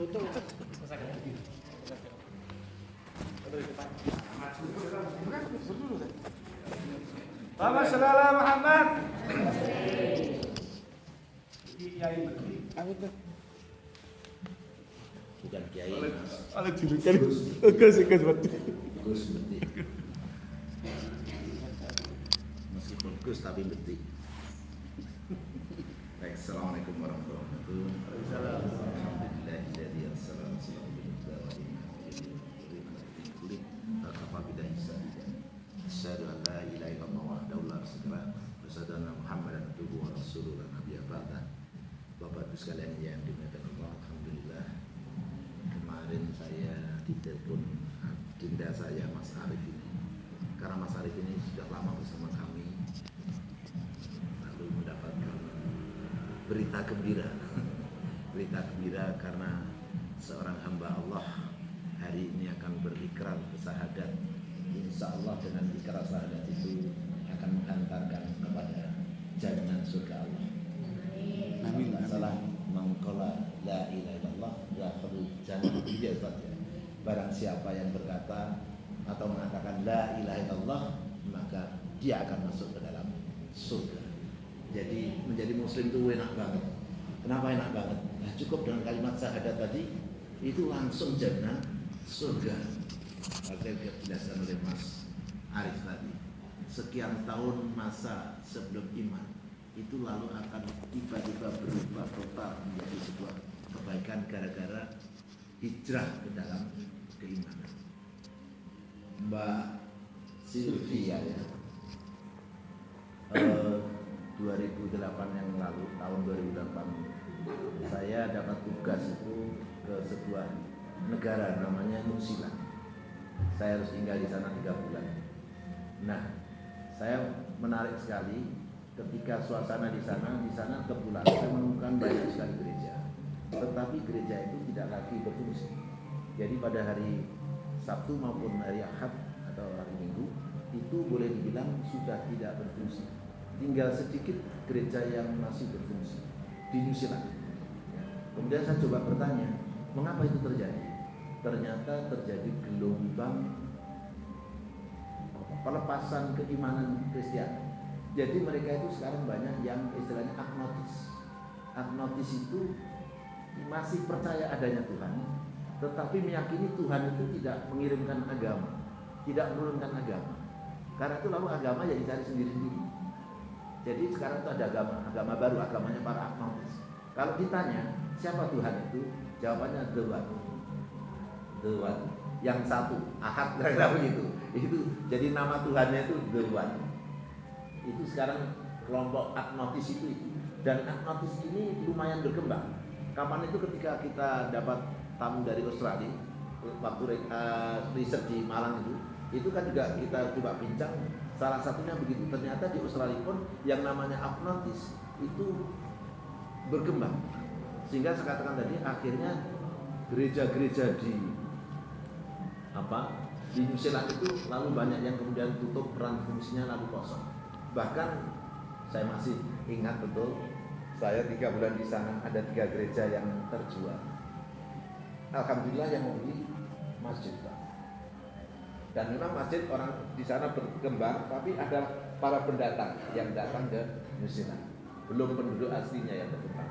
Bapak Saudara Muhammad. Bukan kiai. Ada julukan. Gus Meskipun Gus tapi betik. Baik, assalamualaikum warahmatullahi wabarakatuh. Alhamdulillahilladzi arsala rasulahu bil huda wa dinil haqqi fakafa bidaisa. Asyhadu an la ilaha illallah wahdahu la syarika lahu wa asyhadu anna Muhammadan abduhu wa rasuluhu la nabiyya ba'da. Bapak Ibu sekalian yang dimuliakan Allah, alhamdulillah kemarin saya ditelepon dinda saya Mas Arif ini. Karena Mas Arif ini sudah lama bersama kami, lalu mendapatkan berita gembira karena seorang hamba Allah hari ini akan berikrar bersahadat. Insya Allah dengan ikrar syahadat itu akan menghantarkan kepada jaminan surga Allah. Amin. Masalah mengkola la ilaha illallah yadkhulul jannah dia saja. Barang siapa yang berkata atau mengatakan la ilaha illallah, maka dia akan masuk ke dalam surga. Jadi menjadi muslim itu enak banget. Kenapa enak banget? Nah, cukup dengan kalimat syahadat tadi itu langsung jaminan surga. Seperti dijelaskan oleh Mas Arif tadi, sekian tahun masa sebelum iman itu lalu akan tiba-tiba berubah total menjadi sebuah kebaikan gara-gara hijrah ke dalam keimanan. Mbak Sylvia ya, 2008 yang lalu, tahun 2008 saya dapat tugas itu ke sebuah negara namanya New Zealand. Saya harus tinggal di sana 3 bulan. Nah, saya menarik sekali ketika suasana di sana kebetulan saya menemukan banyak sekali gereja. Tetapi gereja itu tidak lagi berfungsi. Jadi pada hari Sabtu maupun hari Ahad atau hari Minggu itu boleh dibilang sudah tidak berfungsi. Tinggal sedikit gereja yang masih berfungsi di New Zealand. Kemudian saya coba bertanya, mengapa itu terjadi? Ternyata terjadi gelombang pelepasan keimanan Kristen. Jadi mereka itu sekarang banyak yang istilahnya agnostis. Agnostis itu masih percaya adanya Tuhan, tetapi meyakini Tuhan itu tidak mengirimkan agama, tidak menurunkan agama. Karena itu lalu agama ya dicari sendiri-sendiri. Jadi sekarang itu ada agama baru, agamanya para agnostis. Kalau ditanya siapa Tuhan itu, jawabannya the one, yang satu, ahad, kira-kira begitu. Itu jadi nama Tuhannya itu the one. Itu sekarang kelompok agnostis itu. Dan agnostis ini lumayan berkembang. Kapan itu ketika kita dapat tamu dari Australia, waktu riset di Malang itu kan juga kita coba bincang. Salah satunya begitu, ternyata di Australia pun yang namanya agnostis itu berkembang. Sehingga saya katakan tadi akhirnya gereja-gereja di New Zealand itu lalu banyak yang kemudian tutup, peran fungsinya lalu kosong. Bahkan saya masih ingat betul, saya 3 bulan di sana ada 3 gereja yang terjual. Alhamdulillah yang membeli masjid, Pak. Dan memang masjid orang di sana berkembang, tapi ada para pendatang yang datang ke New Zealand, belum penduduk aslinya yang berkembang.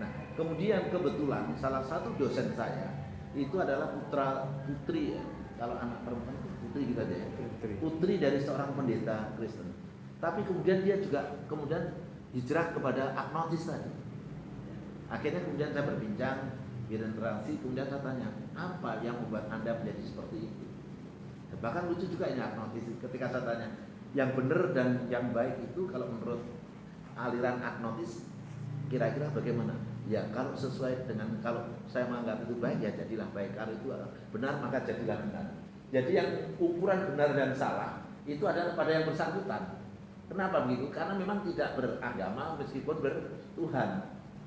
Nah, kemudian kebetulan salah satu dosen saya itu adalah putri ya. Kalau anak perempuan itu putri kita aja ya. Putri dari seorang pendeta Kristen. Tapi kemudian dia juga hijrah kepada agnostis tadi. Akhirnya kemudian saya berbincang, berinteraksi, kemudian saya tanya, apa yang membuat Anda menjadi seperti itu? Bahkan lucu juga ini agnostis. Ketika saya tanya, yang benar dan yang baik itu kalau menurut aliran agnostis, kira-kira bagaimana? Ya kalau sesuai dengan, kalau saya menganggap itu baik ya jadilah baik, kalau itu benar maka jadilah benar. Jadi yang ukuran benar dan salah itu adalah pada yang bersangkutan. Kenapa begitu? Karena memang tidak beragama meskipun bertuhan.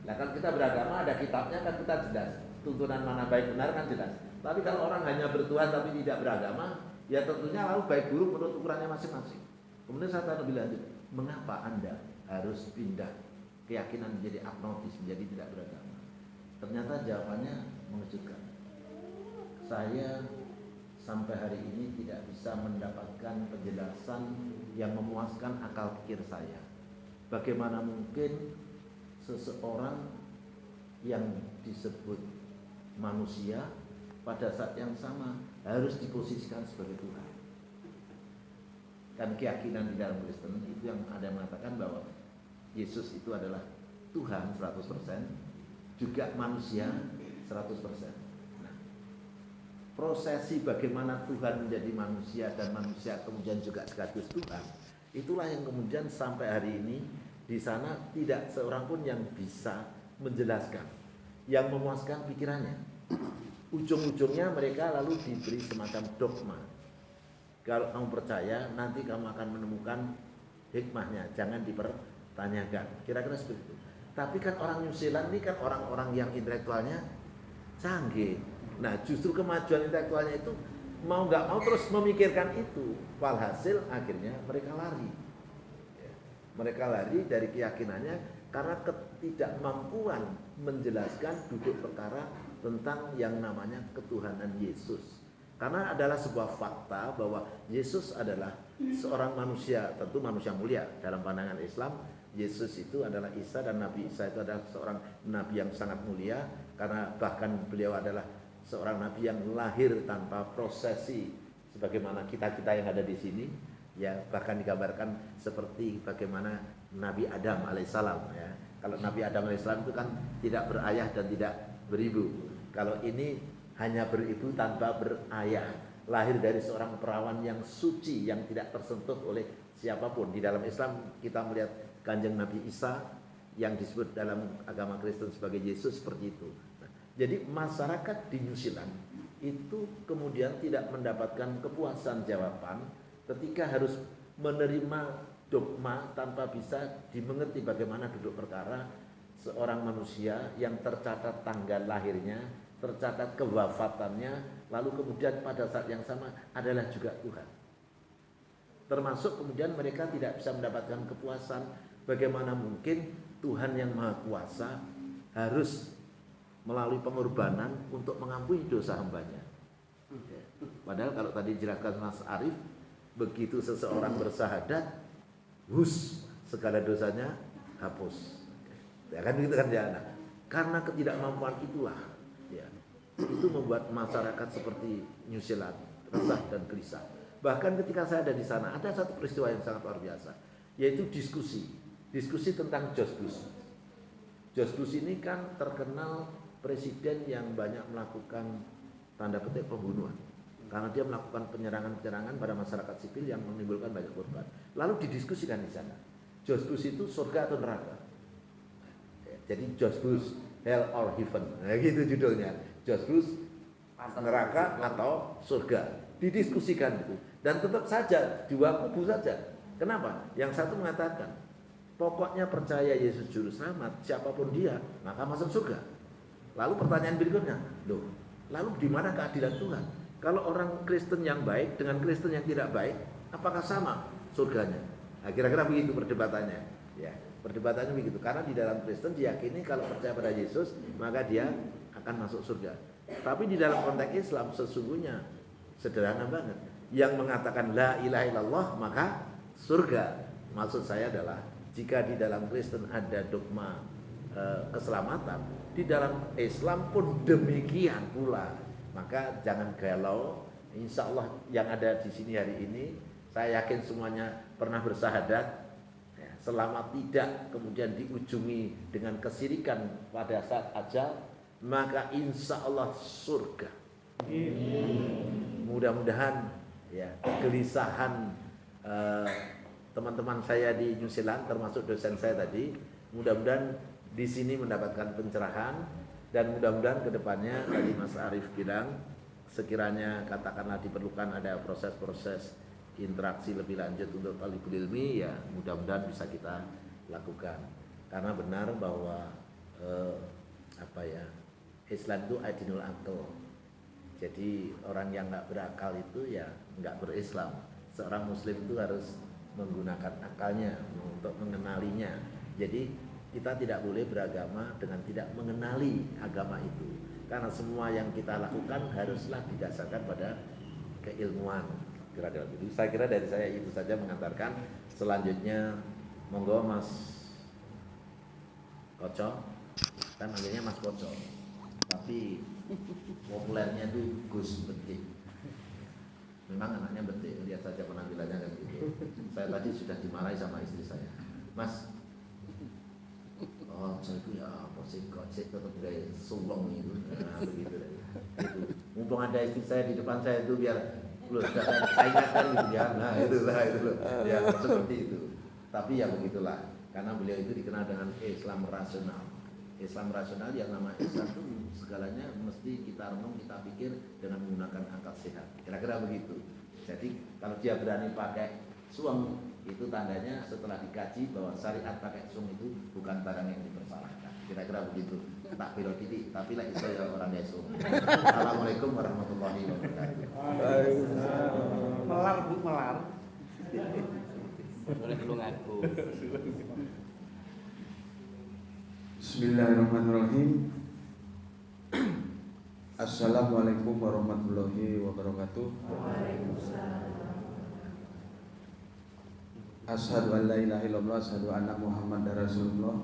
Nah kan kita beragama ada kitabnya kan kita jelas. Tuntunan mana baik benar kan jelas. Tapi kalau orang hanya bertuhan tapi tidak beragama, ya tentunya lalu baik buruk menurut ukurannya masing-masing. Kemudian saya tanya lebih lanjut, mengapa Anda harus pindah keyakinan menjadi agnostis, menjadi tidak beragama? Ternyata jawabannya mengejutkan. Saya sampai hari ini tidak bisa mendapatkan penjelasan yang memuaskan akal pikir saya. Bagaimana mungkin seseorang yang disebut manusia pada saat yang sama harus diposisikan sebagai Tuhan. Kan keyakinan di dalam Kristen itu yang ada yang mengatakan bahwa Yesus itu adalah Tuhan 100%, juga manusia 100%. Nah, prosesi bagaimana Tuhan menjadi manusia dan manusia kemudian juga sekaligus Tuhan, itulah yang kemudian sampai hari ini di sana tidak seorang pun yang bisa menjelaskan, yang memuaskan pikirannya. Ujung-ujungnya mereka lalu diberi semacam dogma. Kalau kamu percaya, nanti kamu akan menemukan hikmahnya, jangan dipertanyakan. Kira-kira seperti itu. Tapi kan orang New Zealand ini kan orang-orang yang intelektualnya canggih. Nah, justru kemajuan intelektualnya itu mau nggak mau terus memikirkan itu. Walhasil akhirnya mereka lari. Mereka lari dari keyakinannya karena ketidakmampuan menjelaskan duduk perkara tentang yang namanya ketuhanan Yesus. Karena adalah sebuah fakta bahwa Yesus adalah seorang manusia, tentu manusia mulia dalam pandangan Islam. Yesus itu adalah Isa, dan Nabi Isa itu adalah seorang nabi yang sangat mulia, karena bahkan beliau adalah seorang nabi yang lahir tanpa prosesi sebagaimana kita-kita yang ada di sini. Ya, bahkan digambarkan seperti bagaimana Nabi Adam alaihissalam, ya. Kalau Nabi Adam alaihissalam itu kan tidak berayah dan tidak beribu. Kalau ini hanya beribu tanpa berayah, lahir dari seorang perawan yang suci, yang tidak tersentuh oleh siapapun. Di dalam Islam kita melihat Kanjeng Nabi Isa yang disebut dalam agama Kristen sebagai Yesus seperti itu. Nah, jadi masyarakat di New Zealand itu kemudian tidak mendapatkan kepuasan jawaban ketika harus menerima dogma tanpa bisa dimengerti bagaimana duduk perkara seorang manusia yang tercatat tanggal lahirnya, tercatat kewafatannya, lalu kemudian pada saat yang sama adalah juga Tuhan. Termasuk kemudian mereka tidak bisa mendapatkan kepuasan, bagaimana mungkin Tuhan yang Maha Kuasa harus melalui pengorbanan untuk mengampuni dosa hambanya. Padahal kalau tadi dijelaskan Mas Arief, begitu seseorang bersahadat, segala dosanya hapus. Ya kan begitu kan ya. Nah, karena ketidakmampuan itulah, ya, itu membuat masyarakat seperti New Zealand resah dan gelisah. Bahkan ketika saya ada di sana, ada satu peristiwa yang sangat luar biasa, yaitu diskusi tentang George Bush. George Bush ini kan terkenal presiden yang banyak melakukan tanda petik pembunuhan, karena dia melakukan penyerangan-penyerangan pada masyarakat sipil yang menimbulkan banyak korban. Lalu didiskusikan di sana, George Bush itu surga atau neraka? Jadi George Bush, Hell or Heaven, nah, gitu judulnya. George Bush, neraka atau surga, didiskusikan itu. Dan tetap saja dua kubu saja. Kenapa? Yang satu mengatakan, pokoknya percaya Yesus juru selamat, siapapun dia, maka masuk surga. Lalu pertanyaan berikutnya, lalu di mana keadilan Tuhan? Kalau orang Kristen yang baik dengan Kristen yang tidak baik, apakah sama surganya? Nah, kira-kira begitu perdebatannya. Ya, perdebatannya begitu. Karena di dalam Kristen diyakini kalau percaya pada Yesus, maka dia akan masuk surga. Tapi di dalam konteks Islam sesungguhnya sederhana banget. Yang mengatakan la ilaha illallah maka surga. Maksud saya adalah jika di dalam Kristen ada dogma keselamatan, di dalam Islam pun demikian pula. Maka jangan galau. Insya Allah yang ada di sini hari ini, saya yakin semuanya pernah bersahadat, ya, selama tidak kemudian diujungi dengan kesirikan pada saat ajal, maka insya Allah surga. Mudah-mudahan ya kegelisahan teman-teman saya di New Zealand, termasuk dosen saya tadi, mudah-mudahan di sini mendapatkan pencerahan. Dan mudah-mudahan kedepannya tadi Mas Arief bilang, sekiranya katakanlah diperlukan ada proses-proses interaksi lebih lanjut untuk talibul ilmi, ya mudah-mudahan bisa kita lakukan. Karena benar bahwa Islam itu adinul akal. Jadi orang yang nggak berakal itu ya nggak berislam. Seorang Muslim itu harus menggunakan akalnya untuk mengenalinya. Jadi kita tidak boleh beragama dengan tidak mengenali agama itu. Karena semua yang kita lakukan haruslah didasarkan pada keilmuan. Kira-kira itu. Saya kira dari saya itu saja mengantarkan. Selanjutnya monggo Mas Koco, kan manggilnya Mas Koco, tapi populernya itu Gus Betik. Memang anaknya Betik, lihat saja penampilannya kan gitu. Saya tadi sudah dimarahi sama istri saya, Mas. Oh, saya itu ya apa sih, kok sih tetap gaya sulung itu, nah, begitu deh. Itu. Mumpung ada istri saya di depan saya itu biar loh, saya ingatkan gitu ya, nah itu loh, ya seperti itu. Tapi ya begitulah, karena beliau itu dikenal dengan Islam rasional. Islam rasional yang nama Islam itu segalanya mesti kita renung, kita pikir dengan menggunakan akal sehat. Kira-kira begitu. Jadi kalau dia berani pakai suam, itu tandanya setelah dikaji bahwa syariat pakai suam itu bukan barang yang dipersalahkan. Kira-kira begitu. Tak biro titik, tapi lagi saya orang Yesus. Assalamualaikum warahmatullahi wabarakatuh. Melar Bu, melar. Boleh tulunganku. Bismillahirrahmanirrahim. Assalamualaikum warahmatullahi wabarakatuh. Asyhadu an la ilaha illallah, asyhadu anna Muhammadar Rasulullah.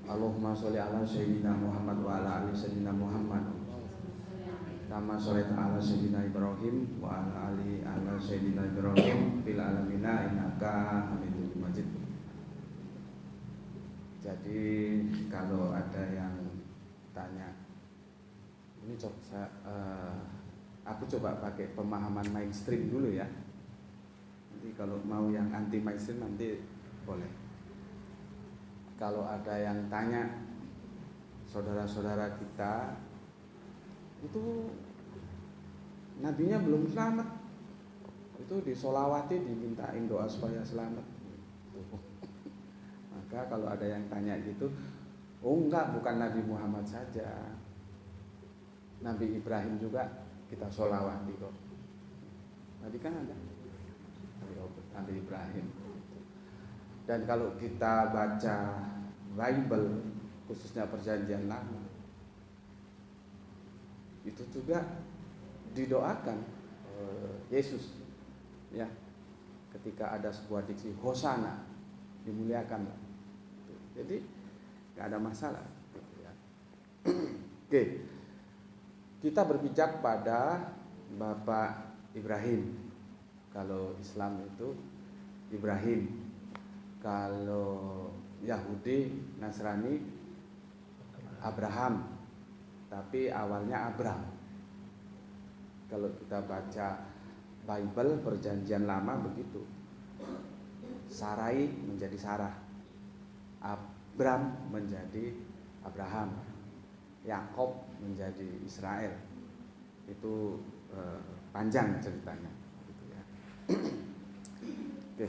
Allahumma sholli ala sayyidina Muhammad wa ala ali sayyidina Muhammad. Kama sholli ala sayyidina Ibrahim wa ala ali ala sayyidina Ibrahim fil alamin innaka Hamidum Majid. Jadi kalau ada yang tanya, ini aku coba pakai pemahaman mainstream dulu ya. Nanti kalau mau yang anti mainstream nanti boleh. Kalau ada yang tanya, saudara-saudara kita itu nabinya belum selamat, itu disolawati dimintain doa supaya selamat. Maka kalau ada yang tanya gitu, oh enggak, bukan Nabi Muhammad saja, Nabi Ibrahim juga kita sholawati kok. Tadi kan ada Nabi Ibrahim. Dan kalau kita baca Bible, khususnya Perjanjian Lama, itu juga didoakan Yesus, ya, ketika ada sebuah diksi Hosana, dimuliakanlah. Jadi nggak ada masalah. Oke, kita berpijak pada Bapak Ibrahim. Kalau Islam itu Ibrahim, kalau Yahudi Nasrani Abraham, tapi awalnya Abram. Kalau kita baca Bible Perjanjian Lama begitu, Sarai menjadi Sarah, Abram menjadi Abraham, Yakob menjadi Israel. Itu panjang ceritanya, gitu ya. Oke.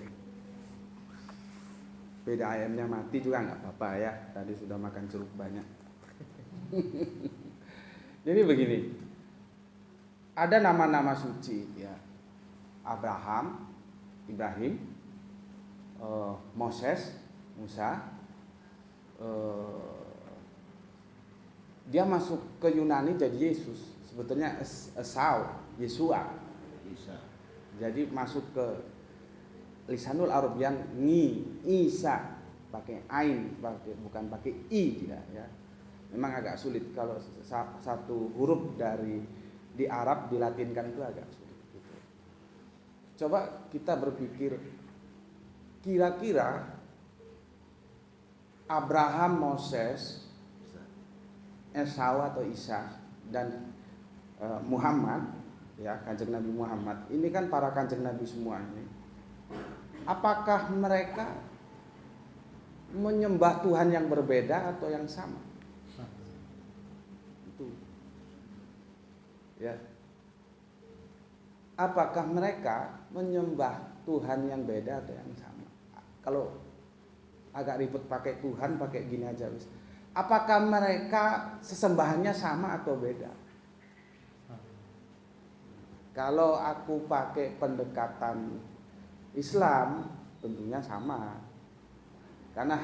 Beda ayamnya mati juga nggak apa-apa ya. Tadi sudah makan jeruk banyak. Jadi begini, ada nama-nama suci ya, Abraham, Ibrahim, Moses, Musa. Dia masuk ke Yunani jadi Yesus. Sebetulnya Esau, Yesua. Jadi masuk ke Lisanul Arab yang Isa, pakai ain, bukan pakai i dia ya. Memang agak sulit kalau satu huruf di Arab dilatinkan itu agak sulit gitu. Coba kita berpikir, kira-kira Abraham, Moses, Esau atau Isa dan Muhammad, ya, Kanjeng Nabi Muhammad, ini kan para Kanjeng Nabi semua ini. Apakah mereka menyembah Tuhan yang berbeda atau yang sama? Itu. Ya. Apakah mereka menyembah Tuhan yang beda atau yang sama? Kalau agak ribet pakai Tuhan, pakai gini aja wis. Apakah mereka sesembahannya sama atau beda? Kalau aku pakai pendekatan Islam, tentunya sama. Karena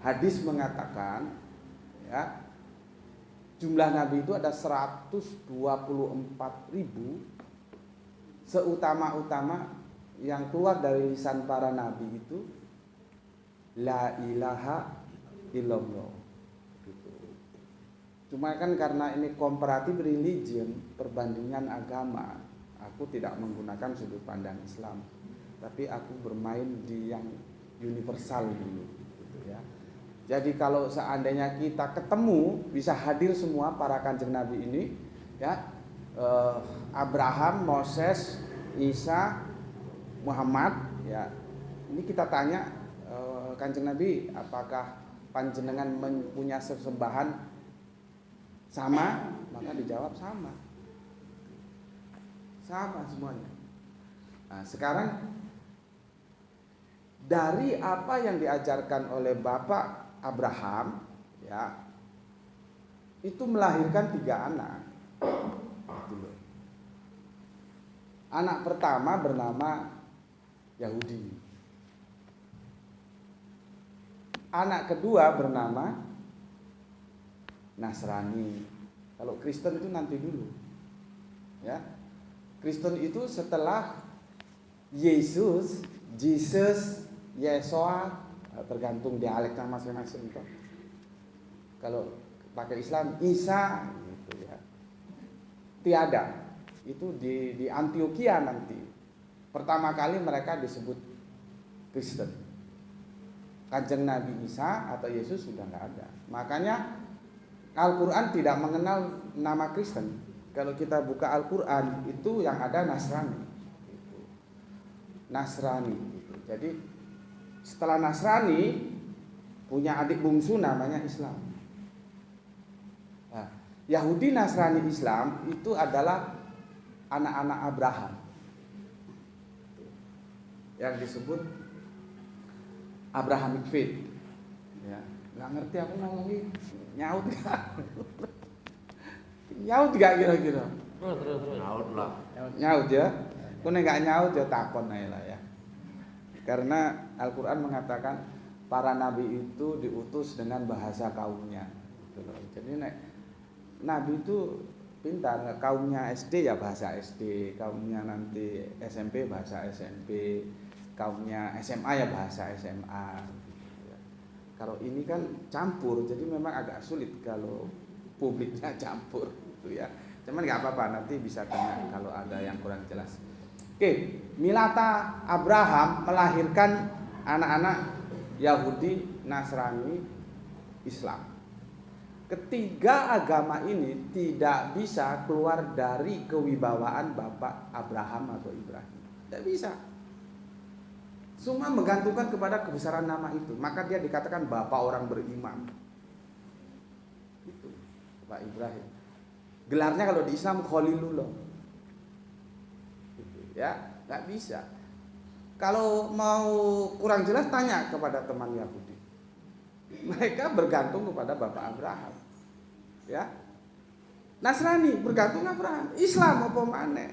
hadis mengatakan, ya, jumlah nabi itu ada 124.000. Seutama-utama yang keluar dari lisan para nabi itu la ilaha illallah gitu. Cuma kan karena ini comparative religion, perbandingan agama, aku tidak menggunakan sudut pandang Islam, tapi aku bermain di yang universal dulu gitu ya. Jadi kalau seandainya kita ketemu bisa hadir semua para kanjeng nabi ini ya, Abraham, Moses, Isa, Muhammad ya. Ini kita tanya kanjeng Nabi, apakah panjenengan mempunyai sesembahan sama? Maka dijawab sama. Sama semuanya. Nah, sekarang dari apa yang diajarkan oleh Bapak Abraham ya, itu melahirkan 3 anak. Anak pertama bernama Yahudi. Anak kedua bernama Nasrani. Kalau Kristen itu nanti dulu. Ya. Kristen itu setelah Yesus, Yesua, tergantung dialeknya masing-masing. Kalau pakai Islam Isa gitu ya. Tiada. Itu di Antioquia nanti. Pertama kali mereka disebut Kristen. Kanjeng Nabi Isa atau Yesus sudah nggak ada. Makanya Al-Quran tidak mengenal nama Kristen. Kalau kita buka Al-Quran itu yang ada Nasrani. Nasrani. Jadi setelah Nasrani punya adik bungsu namanya Islam. Nah, Yahudi, Nasrani, Islam itu adalah anak-anak Abraham yang disebut Abrahamic faith. Ya, nggak ngerti aku ngomongin nyaut gak? Nyaut gak kira-kira? Terus. Nyaut lah. Nyaut ya. Aku nggak nyaut ya takon aja lah ya. Karena Al-Quran mengatakan para nabi itu diutus dengan bahasa kaumnya. Jadi nabi itu pintar, kaumnya SD ya bahasa SD, kaumnya nanti SMP bahasa SMP, kaumnya SMA ya bahasa SMA. Kalau ini kan campur, jadi memang agak sulit kalau publiknya campur, gitu ya. Cuman nggak apa-apa, nanti bisa tanya kalau ada yang kurang jelas. Oke, Milata Abraham melahirkan anak-anak Yahudi, Nasrani, Islam. Ketiga agama ini tidak bisa keluar dari kewibawaan Bapak Abraham atau Ibrahim. Tidak bisa. Semua menggantungkan kepada kebesaran nama itu. Maka dia dikatakan Bapak orang beriman. Itu Bapak Ibrahim. Gelarnya kalau di Islam Khalilullah. Ya, nggak bisa. Kalau mau kurang jelas tanya kepada teman Yahudi. Mereka bergantung kepada Bapak Abraham. Ya. Nasrani bergantung Abraham. Islam apa mana?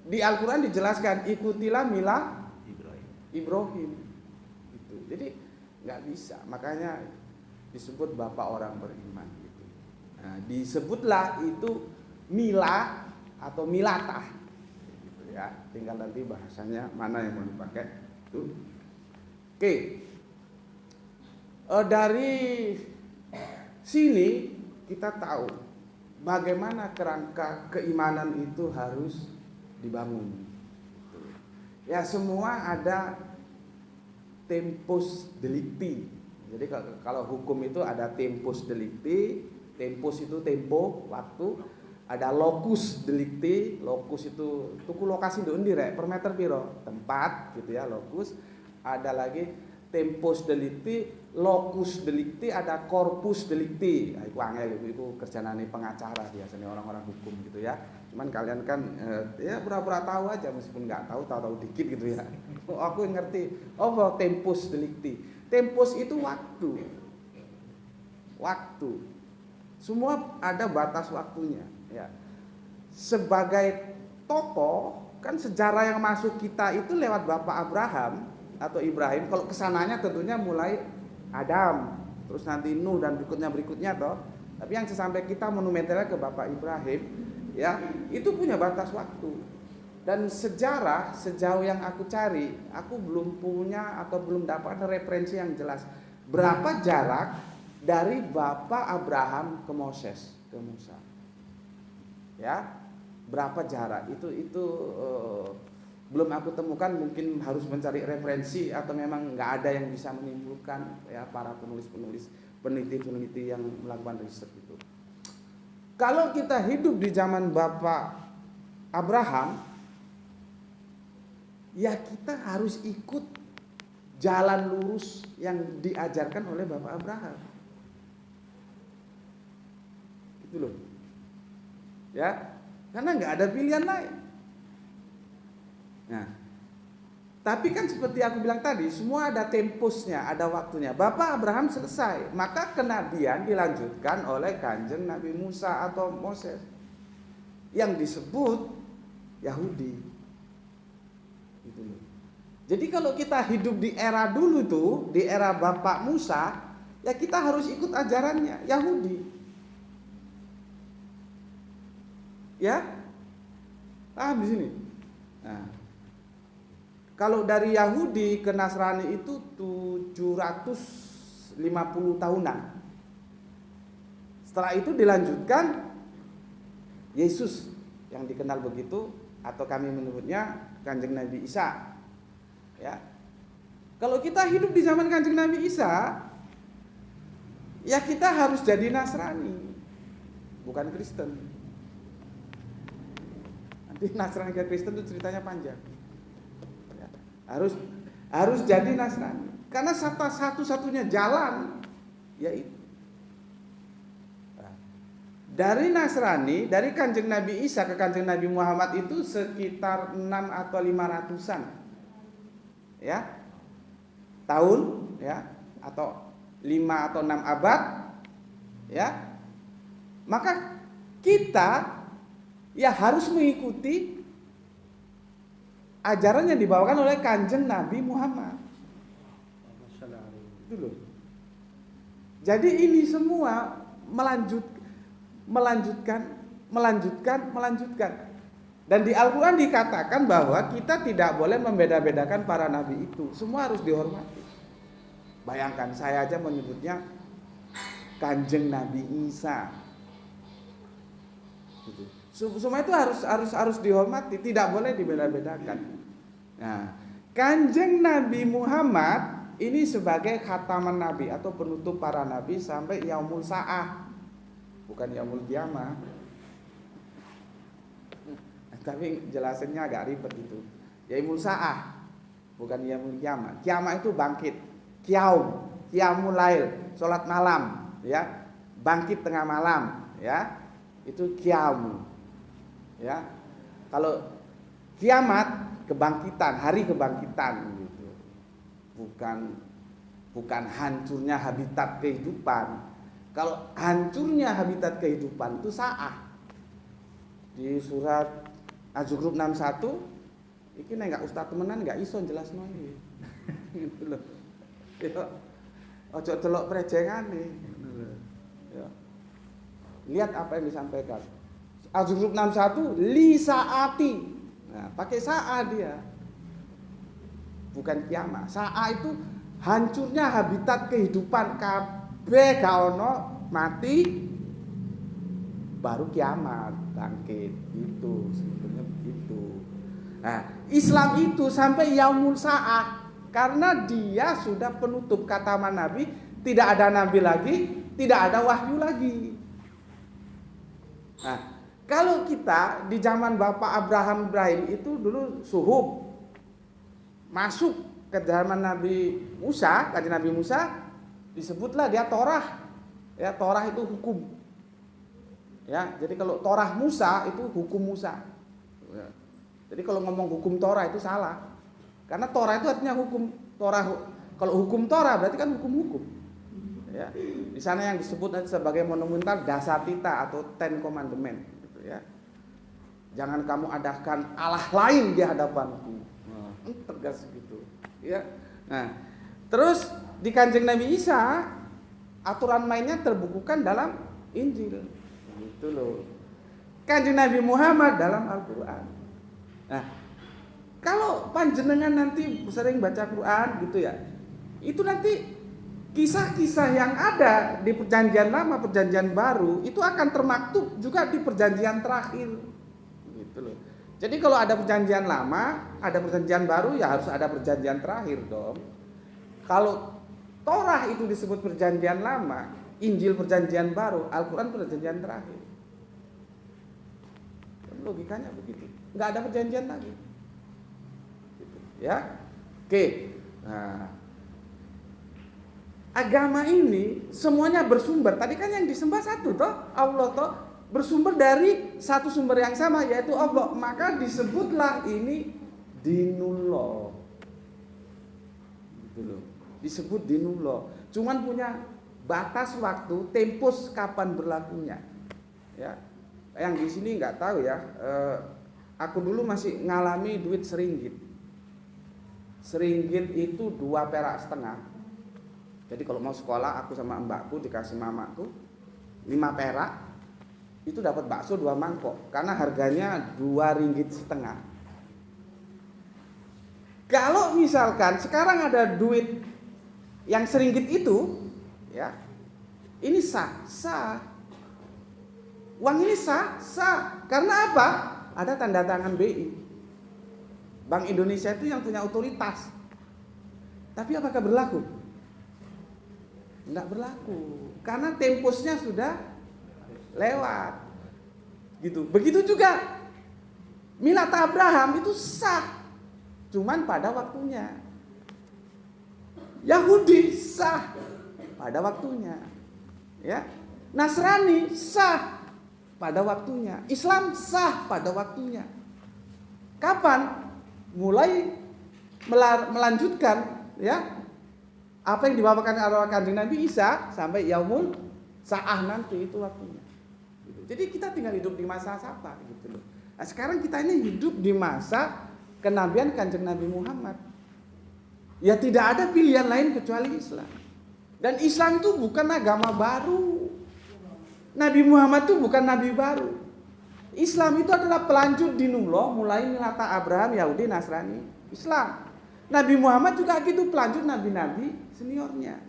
Di Al-Quran dijelaskan ikutilah milah Ibrahim. Gitu. Jadi nggak bisa. Makanya disebut Bapak orang beriman. Gitu. Nah, disebutlah itu milah atau milatah. Gitu ya. Tinggal nanti bahasanya mana yang mau dipakai. Itu. Oke. Dari sini kita tahu bagaimana kerangka keimanan itu harus dibangun. Ya semua ada tempus delicti. Jadi kalau hukum itu ada tempus delicti, tempus itu tempo, waktu, ada locus delicti, locus itu tuku lokasi ndek rek per meter piro, tempat gitu ya, locus. Ada lagi tempus delicti, locus delicti, ada corpus delicti. Nah, itu angel itu kerjaan pengacara biasanya orang-orang hukum gitu ya. Cuman kalian kan ya pura-pura tahu aja meskipun nggak tahu dikit gitu ya. Aku ngerti. Oh, tempus delicti. Tempus itu waktu. Waktu. Semua ada batas waktunya ya. Sebagai tokoh kan sejarah yang masuk kita itu lewat Bapak Abraham atau Ibrahim. Kalau kesananya tentunya mulai Adam, terus nanti Nuh dan berikutnya toh. Tapi yang sampai kita monumentalnya ke Bapak Ibrahim, ya, itu punya batas waktu. Dan sejarah sejauh yang aku cari, aku belum punya atau belum dapat referensi yang jelas berapa jarak dari Bapak Abraham ke Moses, ke Musa. Ya, berapa jarak itu belum aku temukan. Mungkin harus mencari referensi atau memang nggak ada yang bisa menimbulkan, ya, para penulis-penulis, peneliti-peneliti yang melakukan riset itu. Kalau kita hidup di zaman Bapak Abraham, ya kita harus ikut jalan lurus yang diajarkan oleh Bapak Abraham. Itu loh. Ya, karena nggak ada pilihan lain. Nah, tapi kan seperti aku bilang tadi, semua ada tempusnya, ada waktunya. Bapak Abraham selesai, maka kenabian dilanjutkan oleh Kanjeng Nabi Musa atau Moses yang disebut Yahudi. Gitu loh. Jadi kalau kita hidup di era dulu tuh, di era Bapak Musa, ya kita harus ikut ajarannya Yahudi. Ya, paham di sini. Nah, kalau dari Yahudi ke Nasrani itu 750 tahunan. Setelah itu dilanjutkan Yesus yang dikenal begitu, atau kami menyebutnya Kanjeng Nabi Isa. Ya, kalau kita hidup di zaman Kanjeng Nabi Isa, ya kita harus jadi Nasrani, bukan Kristen. Nanti Nasrani ke Kristen itu ceritanya panjang. Ya, harus jadi Nasrani, karena satu-satunya jalan yaitu dari Nasrani, dari Kanjeng Nabi Isa ke Kanjeng Nabi Muhammad itu sekitar 6 atau 500-an. Ya. Tahun, ya, atau 5 atau 6 abad. Ya. Maka kita ya harus mengikuti ajaran yang dibawakan oleh Kanjeng Nabi Muhammad. Itu loh. Jadi ini semua melanjutkan. Dan di Al-Quran dikatakan bahwa kita tidak boleh membeda-bedakan para nabi itu. Semua harus dihormati. Bayangkan, saya aja menyebutnya Kanjeng Nabi Isa. Gitu. Semua itu harus dihormati, tidak boleh dibeda-bedakan. Nah, Kanjeng Nabi Muhammad ini sebagai khataman nabi atau penutup para nabi sampai yaumul sa'ah. Bukan yaumul qiyamah. Tapi jelasannya agak ribet itu. Yaumul sa'ah, bukan yaumul qiyamah. Qiyamah itu bangkit. Qiyamul lail, salat malam, ya. Bangkit tengah malam, ya. Itu qiyam. Ya. Kalau kiamat, kebangkitan, hari kebangkitan gitu. Bukan hancurnya habitat kehidupan. Kalau hancurnya habitat kehidupan itu sa'ah. Di surat Az-Zukhruf 61, iki nek enggak ustaz temenan enggak iso jelasno iki. Gitu loh. Ya. Ojo delok prejengane. Ya. Lihat apa yang disampaikan. Az-Zukhruf 61 li saati. Nah, pakai sa'ah dia. Bukan kiamat. Sa'ah itu hancurnya habitat kehidupan kabeh gak ono, mati baru kiamat bangkit. Itu sebetulnya begitu. Nah, Islam itu sampai yaumul sa'ah karena dia sudah penutup khataman nabi, tidak ada nabi lagi, tidak ada wahyu lagi. Nah, kalau kita di zaman Bapak Ibrahim itu dulu suhub, masuk ke zaman Nabi Musa, kajian Nabi Musa, disebutlah dia Torah. Ya, Torah itu hukum. Ya, jadi kalau Torah Musa itu hukum Musa. Ya. Jadi kalau ngomong hukum Torah itu salah. Karena Torah itu artinya hukum Torah. Kalau hukum Torah berarti kan hukum-hukum. Ya. Di sana yang disebut sebagai monumental Dasatita atau Ten Commandment, gitu ya. Jangan kamu adakan Allah lain di hadapanku. Tegas gitu. Ya. Nah, terus di Kanjeng Nabi Isa aturan mainnya terbukukan dalam Injil. Gitu loh. Kanjeng Nabi Muhammad dalam Al-Qur'an. Nah, kalau panjenengan nanti sering baca Quran gitu ya, itu nanti kisah-kisah yang ada di perjanjian lama, perjanjian baru itu akan termaktub juga di perjanjian terakhir. Gitu loh. Jadi kalau ada perjanjian lama, ada perjanjian baru, ya harus ada perjanjian terakhir dong. Kalau Torah itu disebut perjanjian lama, Injil perjanjian baru, Al-Quran perjanjian terakhir. Logikanya begitu. Nggak ada perjanjian lagi. Gitu, ya, oke. Nah, agama ini semuanya bersumber. Tadi kan yang disembah satu toh, Allah toh, bersumber dari satu sumber yang sama yaitu Allah. Maka disebutlah ini dinullah. Gitu loh. Disebut dinullah. Cuman punya batas waktu, tempus kapan berlakunya. Ya. Yang di sini nggak tahu ya. Aku dulu masih ngalami duit seringgit. Seringgit itu 2,5 perak. Jadi kalau mau sekolah aku sama mbakku dikasih mamaku 5 perak. Itu dapat bakso 2 mangkok karena harganya 2,5 ringgit. Kalau misalkan sekarang ada duit yang seringgit itu, ya, ini sah. Uang ini sah. Karena apa? Ada tanda tangan BI. Bank Indonesia itu yang punya otoritas. Tapi apakah berlaku? Enggak berlaku. Karena temposnya sudah lewat. Gitu. Begitu juga milat Abraham itu sah. Cuman pada waktunya. Yahudi sah pada waktunya. Ya. Nasrani sah pada waktunya. Islam sah pada waktunya. Kapan? Mulai melanjutkan ya apa yang dibawakan oleh Kanjeng Nabi Isa sampai yaumul saah nanti itu waktunya. Jadi kita tinggal hidup di masa apa gitu loh. Nah, sekarang kita ini hidup di masa kenabian Kanjeng Nabi Muhammad. Ya tidak ada pilihan lain kecuali Islam. Dan Islam itu bukan agama baru. Nabi Muhammad itu bukan nabi baru. Islam itu adalah pelanjut dinullah, mulai milata Abraham, Yahudi, Nasrani, Islam. Nabi Muhammad juga gitu, pelanjut nabi-nabi seniornya.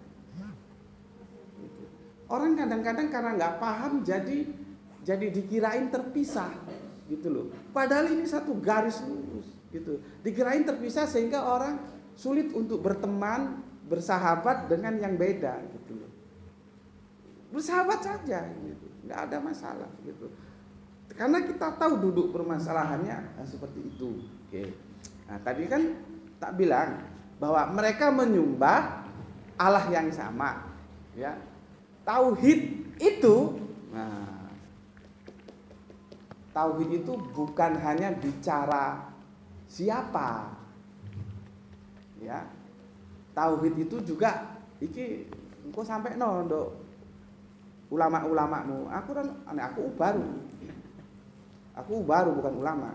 Orang kadang-kadang karena nggak paham jadi dikirain terpisah gitu loh. Padahal ini satu garis lurus gitu. Dikirain terpisah sehingga orang sulit untuk berteman, bersahabat dengan yang beda gitu loh. Bersahabat saja gitu, nggak ada masalah gitu. Karena kita tahu duduk permasalahannya seperti itu. Oke. Nah, tadi kan tak bilang bahwa mereka menyembah Allah yang sama, ya. Tauhid itu, nah, tauhid itu bukan hanya bicara siapa, ya. Tauhid itu juga iki engko sampai nduk ulama-ulamamu. Aku baru bukan ulama.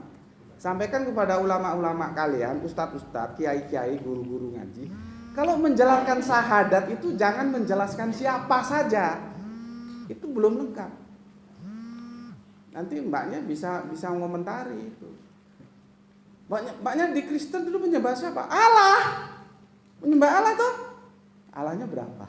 Sampaikan kepada ulama-ulama kalian, ustadz-ustadz, kiai-kiai, guru-guru ngaji. Kalau menjalankan syahadat itu jangan menjelaskan siapa saja. Itu belum lengkap. Nanti mbaknya bisa mengomentari itu. Banyak di Kristen dulu menyembah siapa? Allah. Menyembah Allah tuh. Allahnya berapa?